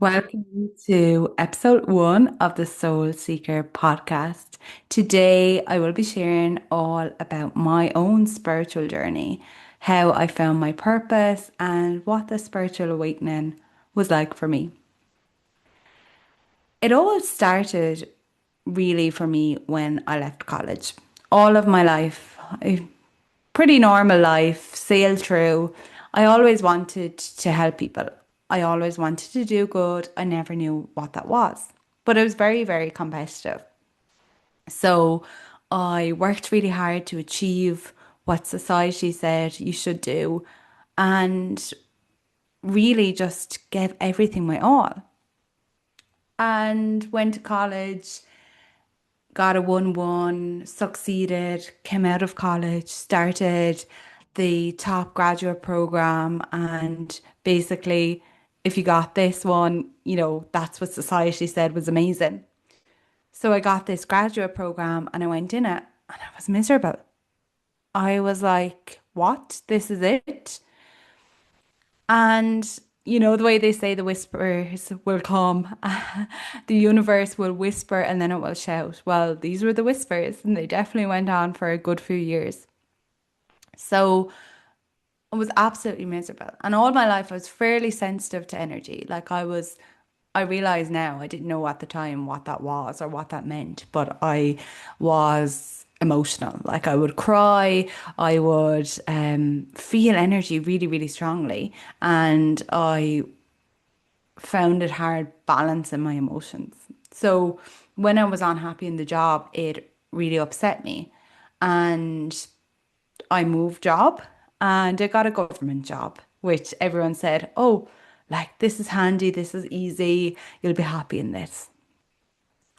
Welcome to episode one of the Soul Seeker podcast. Today, I will be sharing all about my own spiritual journey, how I found my purpose, and what the spiritual awakening was like for me. It all started really for me when I left college. All of my life, a pretty normal life, sailed through. I always wanted to help people. I always wanted to do good. I never knew what that was. But I was very, very competitive. So I worked really hard to achieve what society said you should do and really just gave everything my all. And went to college, got a 1-1, succeeded, came out of college, started the top graduate program. And basically, if you got this one, that's what society said was amazing. So I got this graduate program and I went in it and I was miserable. I was like, what? This is it? And the way they say the whispers will come, the universe will whisper and then it will shout. Well, these were the whispers, and they definitely went on for a good few years. So I was absolutely miserable. And all my life, I was fairly sensitive to energy. I realize now, I didn't know at the time what that was or what that meant, but I was emotional. Like I would cry, I would feel energy really, really strongly. And I found it hard balancing my emotions. So when I was unhappy in the job, it really upset me. And I moved job and I got a government job, which everyone said, oh, like this is handy, this is easy, you'll be happy in this.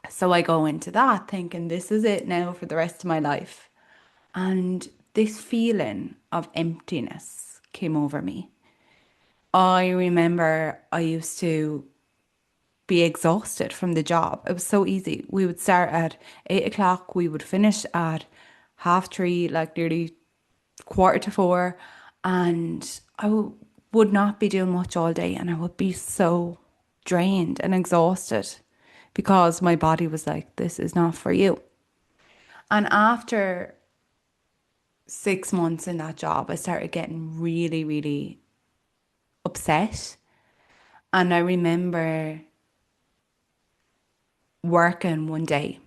So I go into that thinking this is it now for the rest of my life. And this feeling of emptiness came over me. I remember I used to be exhausted from the job. It was so easy. We would start at 8 o'clock, we would finish at 3:30, like nearly quarter to 4, and would not be doing much all day, and I would be so drained and exhausted because my body was like, this is not for you. And after 6 months in that job, I started getting really, really upset. And I remember working one day,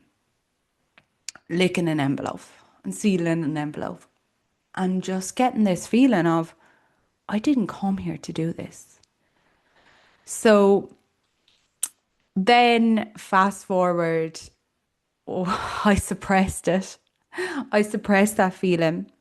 licking an envelope and sealing an envelope, and just getting this feeling of, I didn't come here to do this. So then fast forward, oh, I suppressed it. I suppressed that feeling.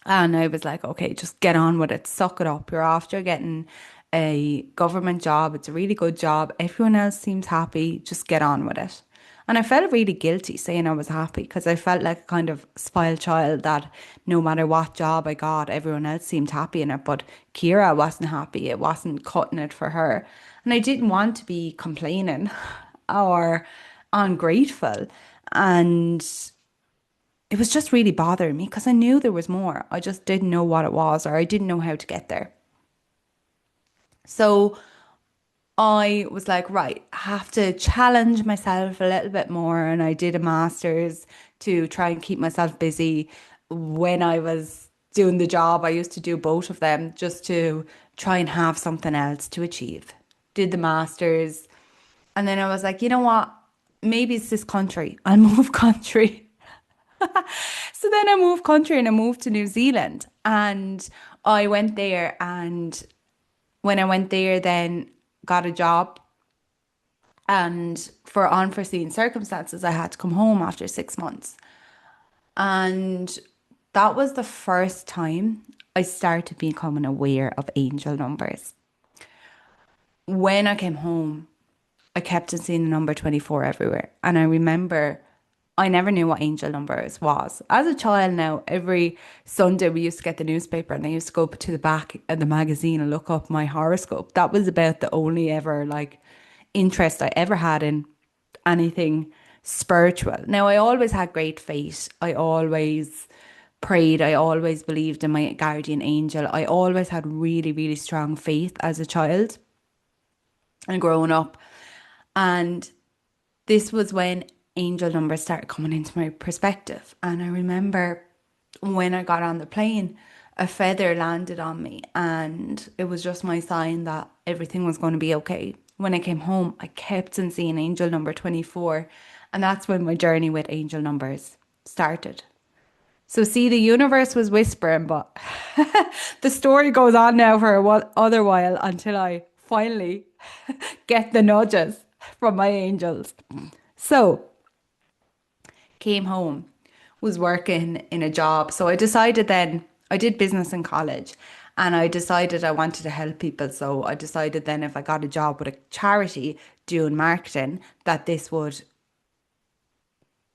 And I was like, okay, just get on with it. Suck it up. You're after getting a government job. It's a really good job. Everyone else seems happy. Just get on with it. And I felt really guilty saying I was happy because I felt like a kind of spoiled child that no matter what job I got, everyone else seemed happy in it. But Kira wasn't happy. It wasn't cutting it for her. And I didn't want to be complaining or ungrateful. And it was just really bothering me because I knew there was more. I just didn't know what it was or I didn't know how to get there. So I was like, right, I have to challenge myself a little bit more. And I did a master's to try and keep myself busy. When I was doing the job, I used to do both of them just to try and have something else to achieve. Did the master's. And then I was like, you know what? Maybe it's this country. I'll move country. So then I moved country and I moved to New Zealand. And I went there. And when I went there, then got a job. And for unforeseen circumstances, I had to come home after 6 months. And that was the first time I started becoming aware of angel numbers. When I came home, I kept on seeing the number 24 everywhere. And I remember I never knew what angel numbers was. As a child now, every Sunday we used to get the newspaper and I used to go to the back of the magazine and look up my horoscope. That was about the only ever like interest I ever had in anything spiritual. Now, I always had great faith. I always prayed. I always believed in my guardian angel. I always had really, really strong faith as a child. and growing up. And this was when angel numbers started coming into my perspective. And I remember when I got on the plane, a feather landed on me, and it was just my sign that everything was going to be okay. When I came home, I kept on seeing angel number 24, and that's when my journey with angel numbers started. So, see, the universe was whispering, but the story goes on now for a other while until I finally get the nudges from my angels. So, came home, was working in a job. So I decided then, I did business in college and I decided I wanted to help people. So I decided then if I got a job with a charity doing marketing, that this would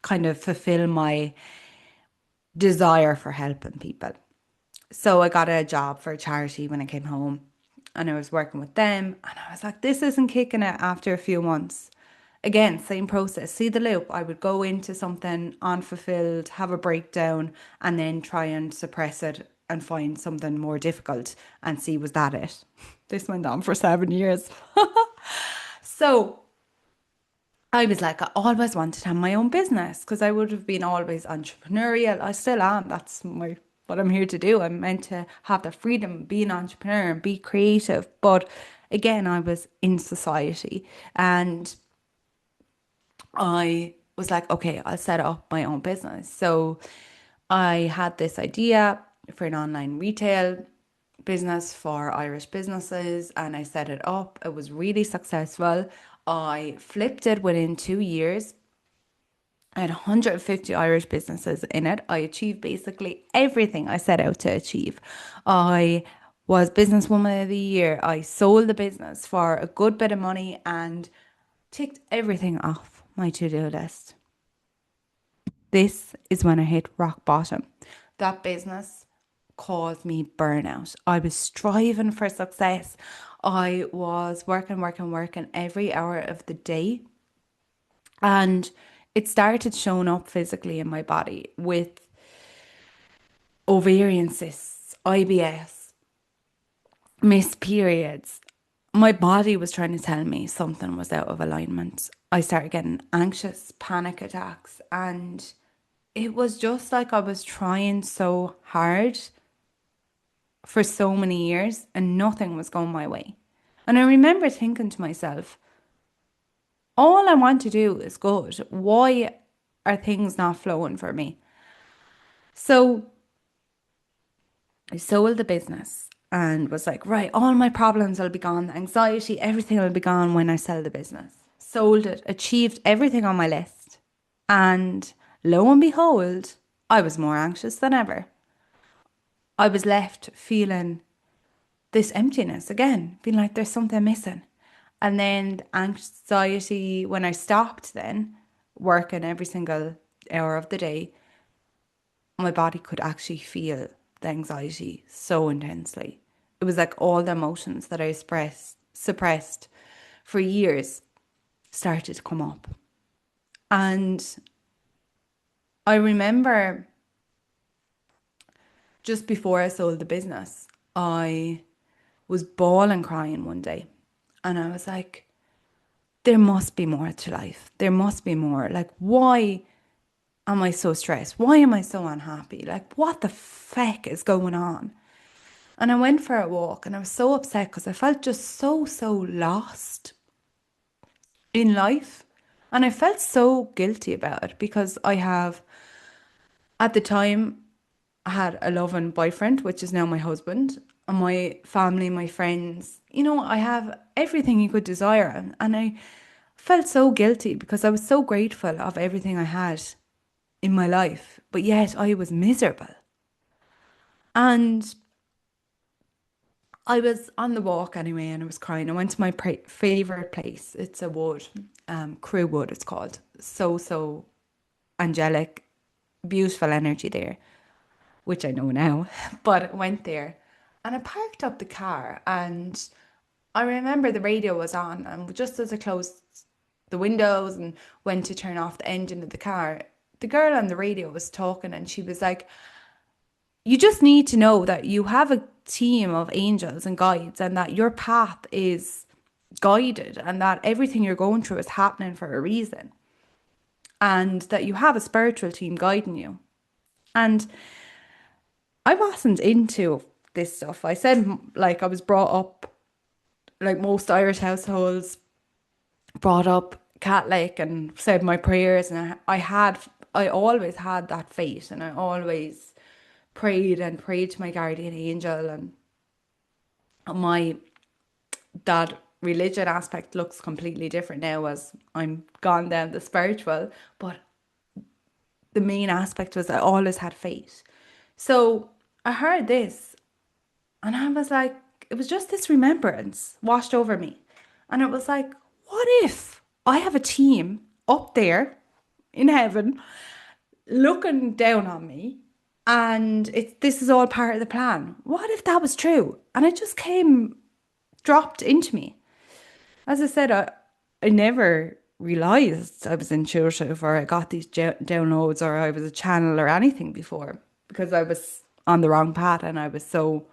kind of fulfill my desire for helping people. So I got a job for a charity when I came home and I was working with them and I was like, this isn't kicking it after a few months. Again, same process. See the loop. I would go into something unfulfilled, have a breakdown, and then try and suppress it and find something more difficult and see was that it. This went on for 7 years. So I was like, I always wanted to have my own business because I would have been always entrepreneurial. I still am. That's my what I'm here to do. I'm meant to have the freedom, be an entrepreneur and be creative. But again, I was in society and I was like, okay, I'll set up my own business. So I had this idea for an online retail business for Irish businesses and I set it up. It was really successful. I flipped it within 2 years. I had 150 Irish businesses in it. I achieved basically everything I set out to achieve. I was businesswoman of the year. I sold the business for a good bit of money and ticked everything off my to-do list. This is when I hit rock bottom. That business caused me burnout. I was striving for success. I was working every hour of the day. And it started showing up physically in my body with ovarian cysts, IBS, missed periods. My body was trying to tell me something was out of alignment. I started getting anxious, panic attacks, and it was just like I was trying so hard for so many years and nothing was going my way. And I remember thinking to myself, all I want to do is good. Why are things not flowing for me? So I sold the business and was like, right, all my problems will be gone, anxiety, everything will be gone when I sell the business. Sold it, achieved everything on my list. And lo and behold, I was more anxious than ever. I was left feeling this emptiness again, feeling like there's something missing. And then the anxiety, when I stopped then working every single hour of the day, my body could actually feel the anxiety so intensely. It was like all the emotions that I suppressed for years started to come up. And I remember just before I sold the business, I was bawling crying one day. And I was like, there must be more to life. There must be more. Like, why am I so stressed? Why am I so unhappy? Like, what the feck is going on? And I went for a walk and I was so upset because I felt just so lost in life. And I felt so guilty about it because I have, at the time, I had a loving boyfriend, which is now my husband, and my family, my friends. You know, I have everything you could desire. And I felt so guilty because I was so grateful of everything I had in my life, but yet I was miserable. And I was on the walk anyway and I was crying. I went to my favorite place. It's a wood, Crew Wood, it's called. So angelic, beautiful energy there, which I know now. But I went there and I parked up the car and I remember the radio was on. And just as I closed the windows and went to turn off the engine of the car, the girl on the radio was talking and she was like, you just need to know that you have a team of angels and guides and that your path is guided and that everything you're going through is happening for a reason and that you have a spiritual team guiding you. And I wasn't into this stuff. I said, like, I was brought up like most Irish households, brought up Catholic and said my prayers. And I always had that faith and I always prayed and prayed to my guardian angel. And my that religion aspect looks completely different now as I'm gone down the spiritual, but the main aspect was I always had faith. So I heard this and I was like, it was just this remembrance washed over me. And it was like, what if I have a team up there in heaven looking down on me and this is all part of the plan? What if that was true? And it just came dropped into me. As I said, I never realized I was intuitive or I got these downloads or I was a channel or anything before because I was on the wrong path and I was so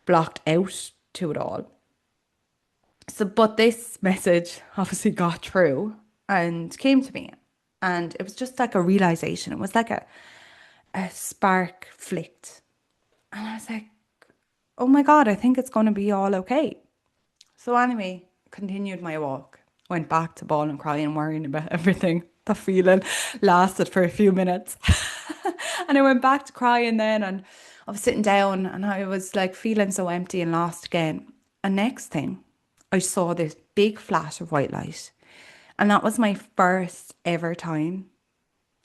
blocked out to it all. So, but this message obviously got through and came to me. And it was just like a realization. It was like a spark flicked. And I was like, oh my God, I think it's going to be all okay. So anyway, continued my walk. Went back to bawling, crying, worrying about everything. The feeling lasted for a few minutes. And I went back to crying then and I was sitting down and I was like feeling so empty and lost again. And next thing, I saw this big flash of white light. And that was my first ever time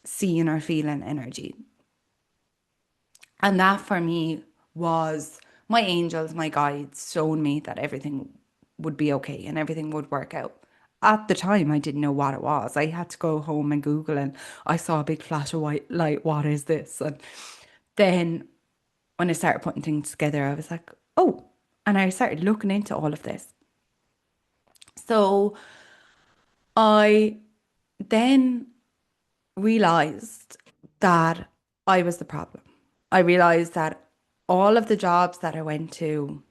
seeing or feeling energy. And that for me was my angels, my guides showing me that everything would be okay and everything would work out. At the time, I didn't know what it was. I had to go home and Google, and I saw a big flash of white light. What is this? And then when I started putting things together, I was like, oh, and I started looking into all of this. So I then realized that I was the problem. I realized that all of the jobs that I went to,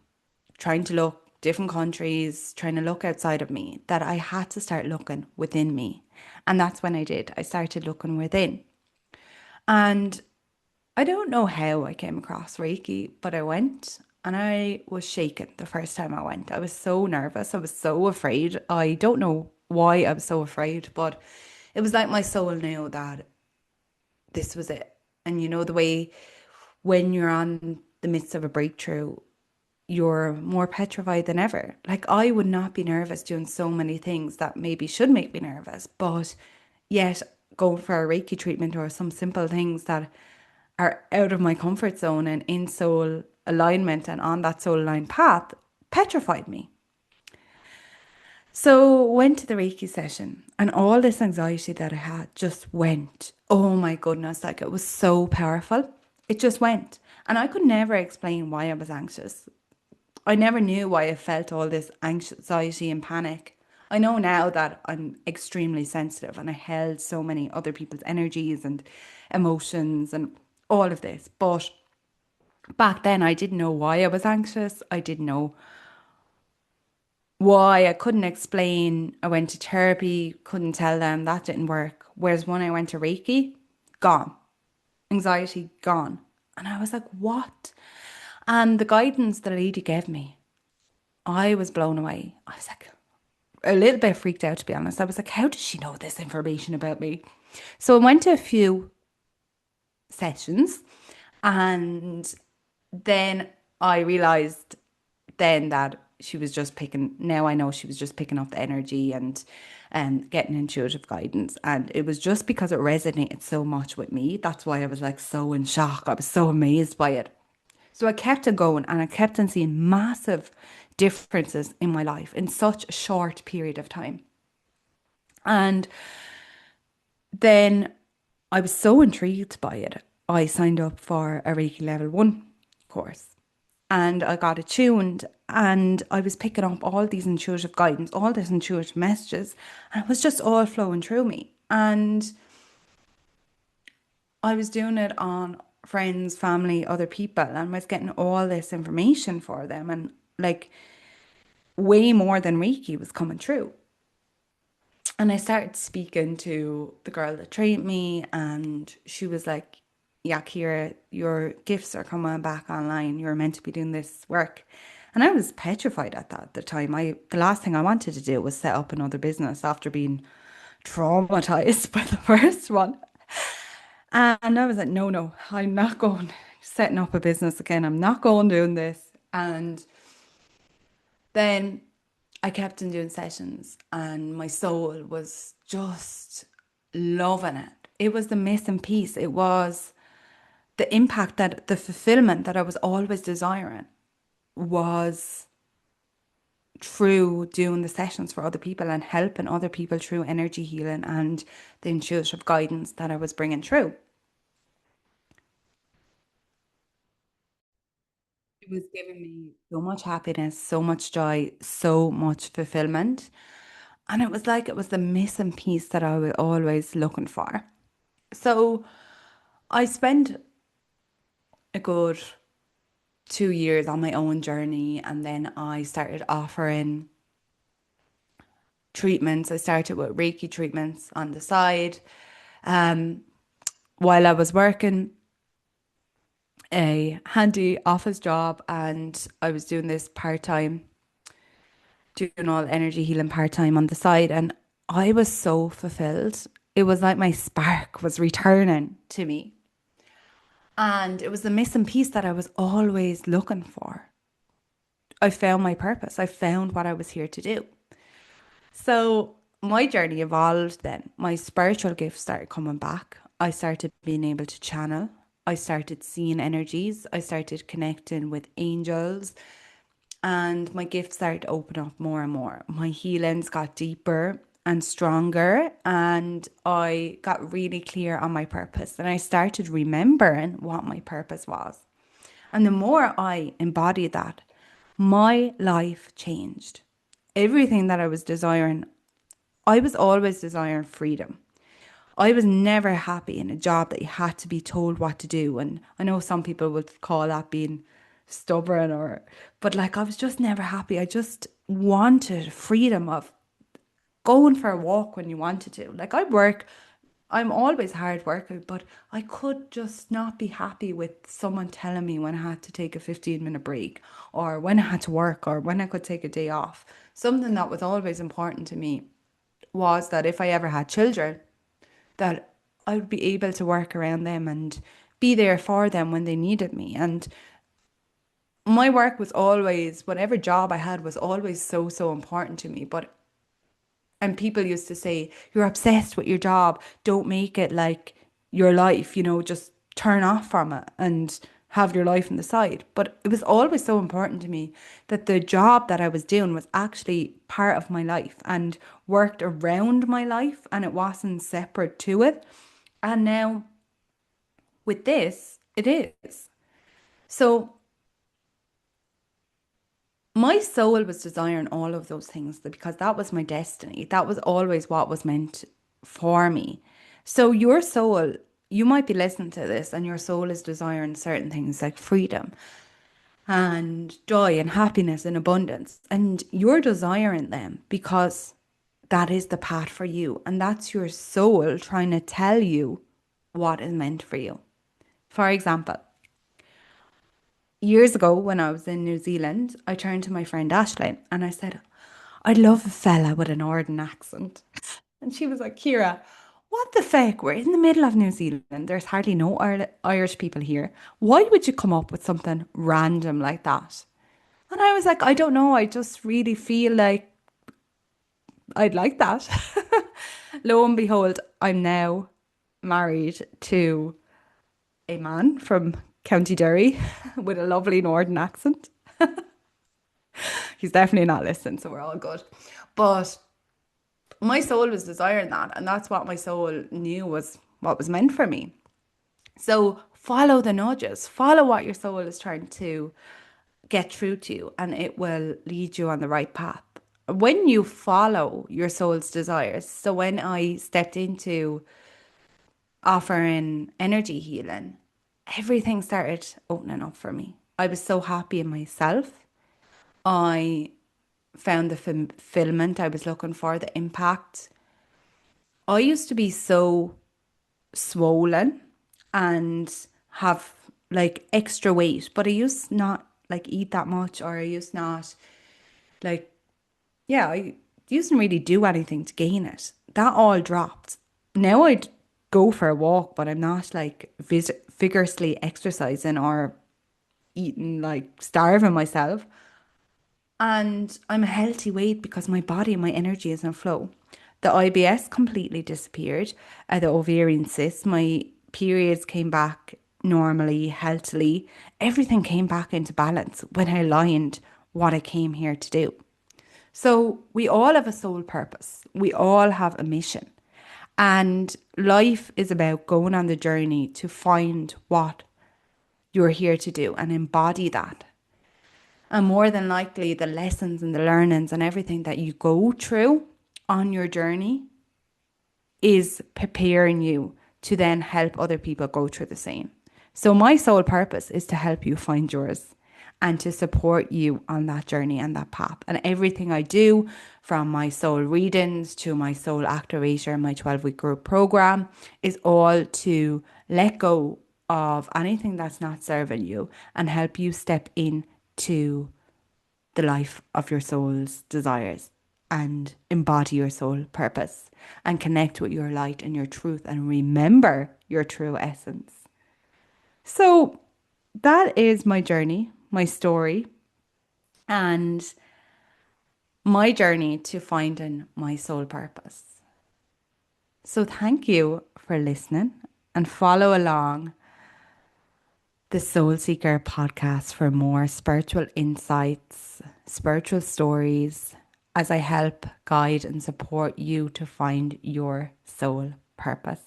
trying to look different countries, trying to look outside of me, that I had to start looking within me. And that's when I did. I started looking within. And I don't know how I came across Reiki, but I went and I was shaken the first time I went. I was so nervous. I was so afraid. I don't know why I was so afraid, but it was like my soul knew that this was it. And you know, the way when you're on the midst of a breakthrough, you're more petrified than ever. Like, I would not be nervous doing so many things that maybe should make me nervous, but yet going for a Reiki treatment or some simple things that are out of my comfort zone and in soul alignment and on that soul aligned path petrified me. So went to the Reiki session and all this anxiety that I had just went. Oh my goodness, like it was so powerful. It just went. And I could never explain why I was anxious. I never knew why I felt all this anxiety and panic. I know now that I'm extremely sensitive and I held so many other people's energies and emotions and all of this. But back then, I didn't know why I was anxious. I didn't know why. I couldn't explain. I went to therapy, couldn't tell them that didn't work. Whereas when I went to Reiki, gone. Anxiety gone. And I was like, what? And the guidance the lady gave me, I was blown away. I was like, a little bit freaked out, to be honest. I was like, how does she know this information about me? So I went to a few sessions and then I realized then that she was just picking, now I know she was just picking up the energy and getting intuitive guidance. And it was just because it resonated so much with me. That's why I was like so in shock. I was so amazed by it. So I kept on going and I kept on seeing massive differences in my life in such a short period of time. And then I was so intrigued by it. I signed up for a Reiki Level 1 course and I got attuned and I was picking up all these intuitive guidance, all these intuitive messages, and it was just all flowing through me. And I was doing it on friends, family, other people, and I was getting all this information for them. And like way more than Reiki was coming through. And I started speaking to the girl that trained me, and she was like, yeah, Kira, your gifts are coming back online. You're meant to be doing this work. And I was petrified at that at the time. The last thing I wanted to do was set up another business after being traumatized by the first one. And I was like, no, no, I'm not going setting up a business again. I'm not going doing this. And then I kept on doing sessions, and my soul was just loving it. It was the missing piece. It was the impact, that the fulfillment that I was always desiring was through doing the sessions for other people and helping other people through energy healing and the intuitive guidance that I was bringing through. It was giving me so much happiness, so much joy, so much fulfillment. And it was like it was the missing piece that I was always looking for. So I spent a good 2 years on my own journey, and then I started offering treatments. I started with Reiki treatments on the side. Um, while I was working a handy office job, and I was doing this part-time, doing all energy healing part-time on the side, and I was so fulfilled. It was like my spark was returning to me. And it was the missing piece that I was always looking for. I found my purpose. I found what I was here to do. So my journey evolved then. My spiritual gifts started coming back. I started being able to channel. I started seeing energies. I started connecting with angels, and my gifts started to open up more and more. My healings got deeper and stronger, and I got really clear on my purpose. And I started remembering what my purpose was. And the more I embodied that, my life changed. Everything that I was desiring, I was always desiring freedom. I was never happy in a job that you had to be told what to do. And I know some people would call that being stubborn, but like I was just never happy. I just wanted freedom of going for a walk when you wanted to. Like I work, I'm always hard worker, but I could just not be happy with someone telling me when I had to take a 15-minute break, or when I had to work, or when I could take a day off. Something that was always important to me was that if I ever had children, that I would be able to work around them and be there for them when they needed me. And my work was always, whatever job I had was always so, so important to me. And people used to say, you're obsessed with your job. Don't make it like your life, just turn off from it and have your life on the side. But it was always so important to me that the job that I was doing was actually part of my life and worked around my life, and it wasn't separate to it. And now with this, it is. So my soul was desiring all of those things because that was my destiny. That was always what was meant for me. So your soul, you might be listening to this, and your soul is desiring certain things like freedom and joy and happiness and abundance. And you're desiring them because that is the path for you. And that's your soul trying to tell you what is meant for you. For example, years ago when I was in New Zealand, I turned to my friend Ashley and I said, I'd love a fella with a northern accent. And she was like, Kira, what the feck? We're in the middle of New Zealand. There's hardly no Irish people here. Why would you come up with something random like that? And I was like, I don't know. I just really feel like I'd like that. Lo and behold, I'm now married to a man from County Derry with a lovely northern accent. He's definitely not listening, so we're all good. But my soul was desiring that, and that's what my soul knew was what was meant for me. So follow the nudges, follow what your soul is trying to get through to you, and it will lead you on the right path. When you follow your soul's desires, so when I stepped into offering energy healing, everything started opening up for me. I was so happy in myself. I found the fulfillment I was looking for, the impact. I used to be so swollen and have like extra weight, but I used not like eat that much, or I used not like, yeah, I used not really do anything to gain it. That all dropped. Now I'd go for a walk, but I'm not like vigorously exercising or eating like starving myself. And I'm a healthy weight because my body and my energy is in flow. The IBS completely disappeared, the ovarian cysts, my periods came back normally, healthily. Everything came back into balance when I aligned what I came here to do. So we all have a soul purpose. We all have a mission. And life is about going on the journey to find what you're here to do and embody that. And more than likely, the lessons and the learnings and everything that you go through on your journey is preparing you to then help other people go through the same. So, my sole purpose is to help you find yours and to support you on that journey and that path. And everything I do, from my soul readings to my soul activator, my 12-week group program, is all to let go of anything that's not serving you and help you step into the life of your soul's desires and embody your soul purpose and connect with your light and your truth and remember your true essence. So that is my journey, my story, and my journey to finding my soul purpose. So thank you for listening and follow along the Soul Seeker podcast for more spiritual insights, spiritual stories, as I help guide and support you to find your soul purpose.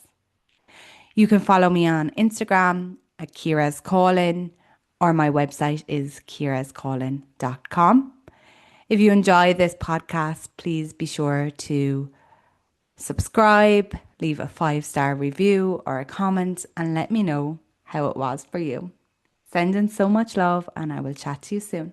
You can follow me on Instagram at Kira's Calling, or my website is kirascalling.com. If you enjoy this podcast, please be sure to subscribe, leave a 5-star review or a comment, and let me know how it was for you. Sending so much love, and I will chat to you soon.